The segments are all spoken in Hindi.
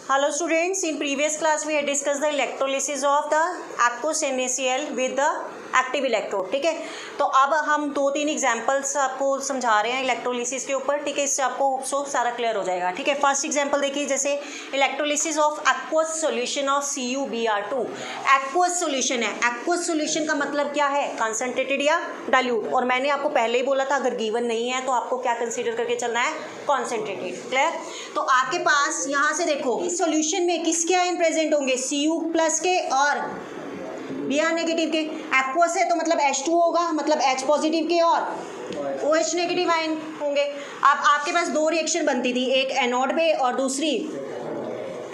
Hello students, in previous class we had discussed the electrolysis of the aqueous NaCl with the active electrode. ठीक है, तो अब हम 2-3 एग्जांपल्स आपको समझा रहे हैं इलेक्ट्रोलिसिस के ऊपर। ठीक है, इससे आपको सो सारा क्लियर हो जाएगा। ठीक है, फर्स्ट एग्जांपल देखिए, जैसे electrolysis of aqueous solution of CuBr2। Aqueous solution है, एक्वस सॉल्यूशन का मतलब क्या है, कंसंट्रेटेड या डाइल्यूट। और मैंने आपको पहले ही बोला था अगर गिवन नहीं है तो आपको क्या कंसीडर करके चलना है, कॉन्सेंट्रेटेड। क्लियर। तो आपके पास यहाँ से देखो इस सॉल्यूशन में किसके आयन प्रेजेंट होंगे, Cu+ के और Br नेगेटिव के। एक्वस है तो मतलब H2 होगा, मतलब H पॉजिटिव के और OH नेगेटिव आयन होंगे। अब आपके पास दो रिएक्शन बनती थी, एक एनोड पे और दूसरी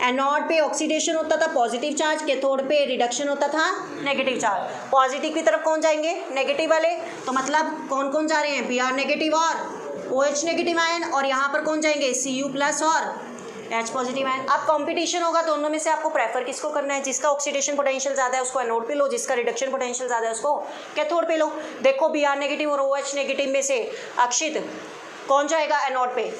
एनोड पे ऑक्सीडेशन होता था पॉजिटिव चार्ज, कैथोड पे रिडक्शन होता था नेगेटिव चार्ज। पॉजिटिव की तरफ कौन जाएंगे, नेगेटिव वाले। तो मतलब कौन कौन जा रहे हैं, Br नेगेटिव और OH नेगेटिव आयन, और यहाँ पर कौन जाएंगे, Cu+ और H पॉजिटिव आयन। अब कंपटीशन होगा दोनों में से, आपको प्रेफर किसको करना है, जिसका ऑक्सीडेशन पोटेंशियल ज़्यादा है उसको एनोड पे लो, जिसका रिडक्शन पोटेंशियल ज़्यादा है उसको कैथोड पे लो। देखो Br नेगेटिव और OH नेगेटिव में से अक्षित कौन जाएगा एनोड पे,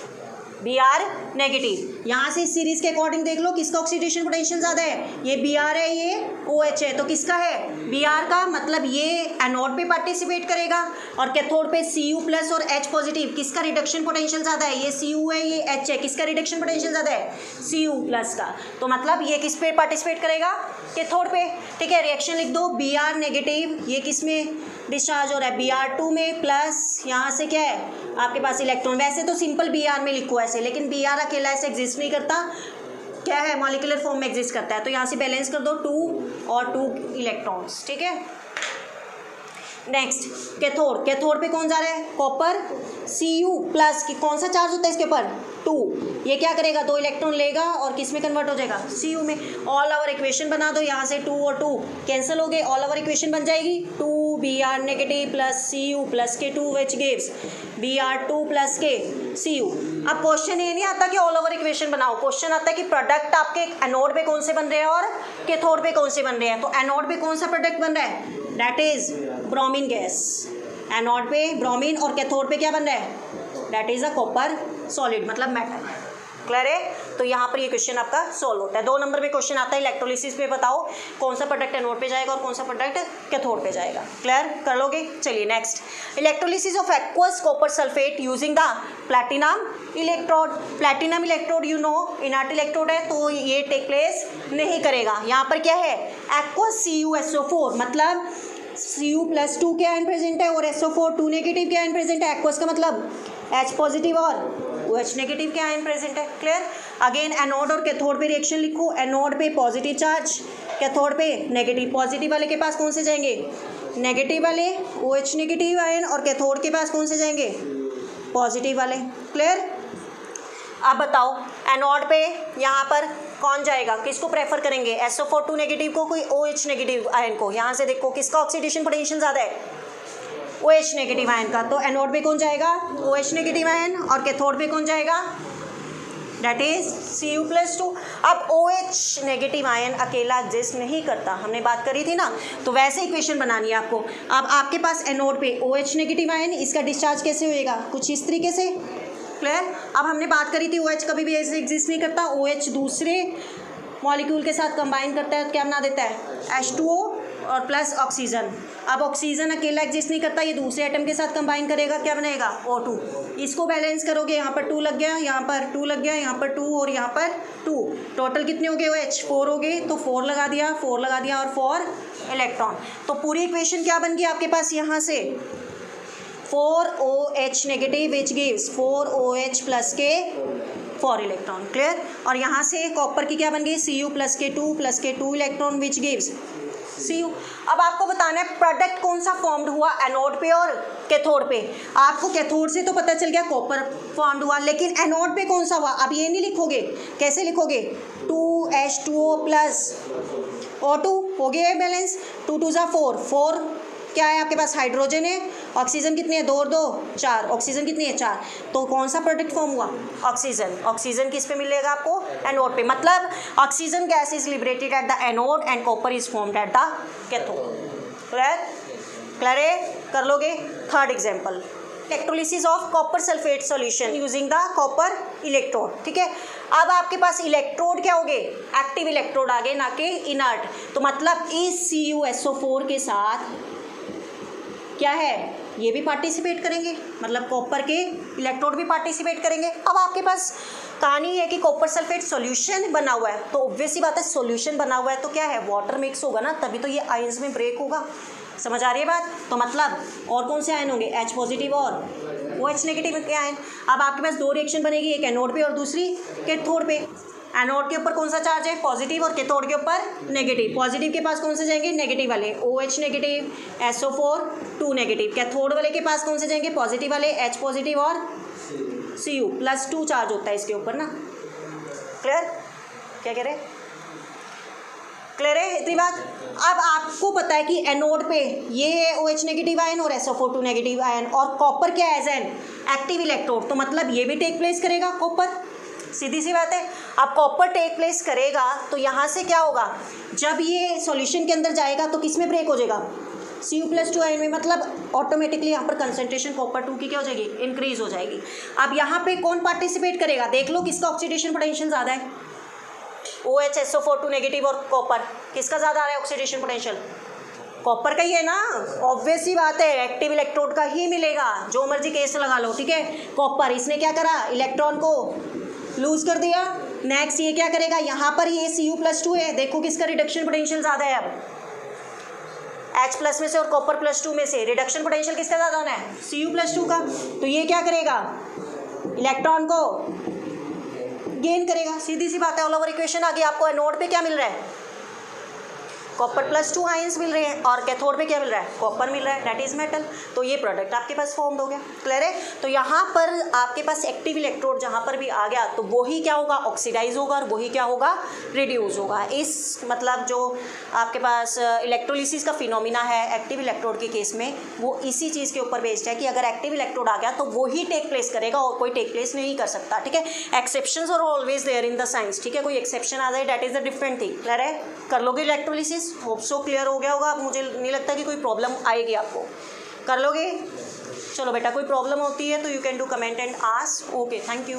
Br नेगेटिव। यहाँ से इस सीरीज के अकॉर्डिंग देख लो किसका ऑक्सीडेशन पोटेंशियल ज़्यादा है, ये Br है, ये OH है, तो किसका है, Br का। मतलब ये एनोड पे पार्टिसिपेट करेगा और कैथोड पे Cu+ और H पॉजिटिव। किसका रिडक्शन पोटेंशियल ज़्यादा है, ये Cu है, ये H है, किसका रिडक्शन पोटेंशियल ज़्यादा है, Cu+ का। तो मतलब ये किस पे पार्टिसिपेट करेगा, कैथोड पे। ठीक है, रिएक्शन लिख दो, Br नेगेटिव ये किस में डिस्चार्ज हो रहा है, Br2 में, प्लस यहाँ से क्या है आपके पास इलेक्ट्रॉन। वैसे तो सिंपल Br में लिखो ऐसे, लेकिन Br अकेला ऐसे एग्जिस्ट नहीं करता, क्या है मॉलिक्यूलर फॉर्म में एग्जिस्ट करता है। तो यहाँ से बैलेंस कर दो 2 और 2 इलेक्ट्रॉन्स। ठीक है, नेक्स्ट कैथोड। कैथोड पे कौन जा रहा है, कॉपर Cu+ की कौन सा चार्ज होता है इसके ऊपर, 2। ये क्या करेगा, 2 इलेक्ट्रॉन लेगा और किस में कन्वर्ट हो जाएगा, Cu में। ऑल ओवर इक्वेशन बना दो, यहाँ से 2 और 2 कैंसिल हो गए, ऑल ओवर इक्वेशन बन जाएगी 2 Br नेगेटिव प्लस Cu+ के 2 विच गिव्स Br2+ के Cu। अब क्वेश्चन ये नहीं आता कि ऑल ओवर इक्वेशन बनाओ, क्वेश्चन आता है कि प्रोडक्ट आपके एनोड पे कौन से बन रहे हैं और कैथोड पे कौन से बन रहे हैं। तो एनोड पे कौन सा प्रोडक्ट बन रहा है, that is bromine gas. Anode पे ब्रोमीन और कैथोड पे क्या बन रहा है, that is a copper solid, मतलब मेटल। क्लियर है। तो यहाँ पर ये क्वेश्चन आपका सोल्व होता है। 2 नंबर पे क्वेश्चन आता है इलेक्ट्रोलिसिस पे, बताओ कौन सा प्रोडक्ट एनोड पे जाएगा और कौन सा प्रोडक्ट कैथोड पे जाएगा। क्लियर कर लोगे। चलिए next, electrolysis of aqueous copper sulphate using the platinum electrode. Platinum electrode you know inert electrode है, तो ये टेक प्लेस नहीं करेगा। यहाँ पर क्या है, एक्वस CuSO4, मतलब Cu+2 के आयन प्रेजेंट है और SO4 2 नेगेटिव के आयन प्रेजेंट है। एक्वस का मतलब H पॉजिटिव और OH नेगेटिव के आयन प्रेजेंट है। क्लियर। अगेन एनोड और कैथोड पे रिएक्शन लिखो, एनोड पे पॉजिटिव चार्ज, कैथोड पे नेगेटिव। पॉजिटिव वाले के पास कौन से जाएंगे, नेगेटिव वाले OH नेगेटिव आयन, और कैथोड के पास कौन से जाएंगे, पॉजिटिव वाले। क्लियर। अब बताओ एनोड पे यहाँ पर कौन जाएगा, किसको प्रेफर करेंगे, SO4 2 नेगेटिव को, कोई OH नेगेटिव आयन को। यहाँ से देखो किसका ऑक्सीडेशन पोटेंशियल ज़्यादा है, OH नेगेटिव आयन का। तो एनोड पे कौन जाएगा, OH नेगेटिव आयन, और कैथोड पे कौन जाएगा, दैट इज Cu+2। अब OH नेगेटिव आयन अकेला एग्जिस्ट नहीं करता, हमने बात करी थी ना। तो वैसे इक्वेशन बनानी है आपको। अब आपके पास एनोड पे OH नेगेटिव आयन, इसका डिस्चार्ज कैसे होएगा, कुछ इस तरीके से। क्लियर। अब हमने बात करी थी OH कभी भी ऐसे एग्जिस्ट नहीं करता, OH दूसरे मॉलिक्यूल के साथ कंबाइन करता है तो क्या बना देता है, H2O और प्लस ऑक्सीजन। अब ऑक्सीजन अकेला एग्जिस्ट नहीं करता, ये दूसरे एटम के साथ कंबाइन करेगा, क्या बनेगा, O2। इसको बैलेंस करोगे, यहाँ पर 2 लग गया, यहाँ पर 2 लग गया, यहाँ पर 2 और यहाँ पर 2, टोटल कितने हो गए OH 4 हो गए। तो 4 लगा दिया, 4 लगा दिया और 4 इलेक्ट्रॉन। तो पूरी इक्वेशन क्या बन गई आपके पास, यहाँ से 4OH negative which gives 4OH+ के 4 इलेक्ट्रॉन। क्लियर। और यहाँ से कॉपर की क्या बन गई, Cu+ के 2 इलेक्ट्रॉन विच गिव्स Cu। अब आपको बताना है प्रोडक्ट कौन सा फॉर्म्ड हुआ एनोड पे और कैथोड पे। आपको कैथोड से तो पता चल गया कॉपर फॉर्म्ड हुआ, लेकिन एनोड पे कौन सा हुआ, अब ये नहीं लिखोगे, कैसे लिखोगे, 2H2O+ O2 हो गया बैलेंस, 2 2 जा 4, 4 क्या है आपके पास, हाइड्रोजन है, ऑक्सीजन कितनी है, 2 और 2 4, ऑक्सीजन कितनी है 4। तो कौन सा प्रोडक्ट फॉर्म हुआ, ऑक्सीजन। ऑक्सीजन किस पे मिलेगा आपको, एनोड पे। मतलब oxygen gas is liberated at the anode and copper is formed at the cathode. Clear. Clear कर लोगे। Third example, electrolysis of copper sulphate solution using the copper electrode. ठीक है, अब आपके पास इलेक्ट्रोड क्या हो गए, एक्टिव इलेक्ट्रोड आ गए, ना कि इनर्ट। तो मतलब इस CuSO4 के साथ क्या है, ये भी पार्टिसिपेट करेंगे, मतलब कॉपर के इलेक्ट्रोड भी पार्टिसिपेट करेंगे। अब आपके पास कहानी है कि कॉपर सल्फेट सॉल्यूशन बना हुआ है, तो ऑब्वियस ही बात है सॉल्यूशन बना हुआ है तो क्या है, वाटर मिक्स होगा ना, तभी तो ये आयंस में ब्रेक होगा। समझ आ रही है बात? तो मतलब और कौन से आयन होंगे, H पॉजिटिव और OH नेगेटिव के आयन। अब आपके पास दो रिएक्शन बनेगी, एक एनोड पे और दूसरी कैथोड पे। एनोड के ऊपर कौन सा चार्ज है, पॉजिटिव, और कैथोड के ऊपर नेगेटिव। पॉजिटिव के पास कौन से जाएंगे, नेगेटिव वाले, OH negative, SO4 2 negative. Cathode वाले के पास कौन से जाएंगे, पॉजिटिव वाले, H पॉजिटिव और Cu +2 चार्ज होता है इसके ऊपर ना। क्लियर? क्या कह रहे हैं? क्लियर है इतनी बात? अब आपको पता है कि एनोड पे ये है OH नेगेटिव आयन और SO4 2 नेगेटिव आयन, और कॉपर क्या है, एज एन एक्टिव इलेक्ट्रोड, तो मतलब ये भी टेक प्लेस करेगा कॉपर। सीधी सी बात है। अब कॉपर टेक प्लेस करेगा तो यहाँ से क्या होगा, जब ये सॉल्यूशन के अंदर जाएगा तो किस में ब्रेक हो जाएगा, Cu+2 आयन में, मतलब ऑटोमेटिकली यहाँ पर कंसंट्रेशन कॉपर 2 की क्या हो जाएगी, इंक्रीज हो जाएगी। अब यहाँ पे कौन पार्टिसिपेट करेगा, देख लो किसका ऑक्सीडेशन पोटेंशियल ज़्यादा है, OH SO4 2 नेगेटिव और कॉपर, किसका ज़्यादा आ रहा है ऑक्सीडेशन पोटेंशियल, कॉपर का ही है ना, ऑब्वियस ही बात है, एक्टिव इलेक्ट्रोड का ही मिलेगा, जो मर्जी केस लगा लो, ठीक है। कॉपर इसने क्या करा, इलेक्ट्रॉन को लूज कर दिया। नेक्स्ट ये क्या करेगा, यहाँ पर ये Cu+2 है, देखो किसका रिडक्शन पोटेंशियल ज़्यादा है, अब H+ में से और कॉपर +2 में से रिडक्शन पोटेंशियल किसका ज़्यादा होना है, Cu+2 का। तो ये क्या करेगा, इलेक्ट्रॉन को गेन करेगा। सीधी सी बात है, ऑल ओवर इक्वेशन आ गई। आपको एनोड पे क्या मिल रहा है, कॉपर +2 आयंस मिल रहे हैं, और कैथोड पे क्या मिल रहा है, कॉपर मिल रहा है, दैट इज मेटल। तो ये प्रोडक्ट आपके पास फॉर्म हो गया। क्लियर है? तो यहाँ पर आपके पास एक्टिव इलेक्ट्रोड जहाँ पर भी आ गया तो वही क्या होगा, ऑक्सीडाइज होगा, और वही क्या होगा, रिड्यूस होगा। इस मतलब जो आपके पास इलेक्ट्रोलिसिस का फिनोमिना है एक्टिव इलेक्ट्रोड के केस में, वो इसी चीज़ के ऊपर बेस्ड है कि अगर एक्टिव इलेक्ट्रोड आ गया तो वही टेक प्लेस करेगा और कोई टेक प्लेस नहीं कर सकता। ठीक है, exceptions are always there in the science. ठीक है, कोई एक्सेप्शन आ जाए that is the different thing. Clear है? कर लोगे इलेक्ट्रोलिसिस, होप सो क्लियर हो गया होगा। अब मुझे नहीं लगता कि कोई प्रॉब्लम आएगी आपको, कर लोगे। चलो बेटा, कोई प्रॉब्लम होती है तो you can do comment and ask. Okay, thank you.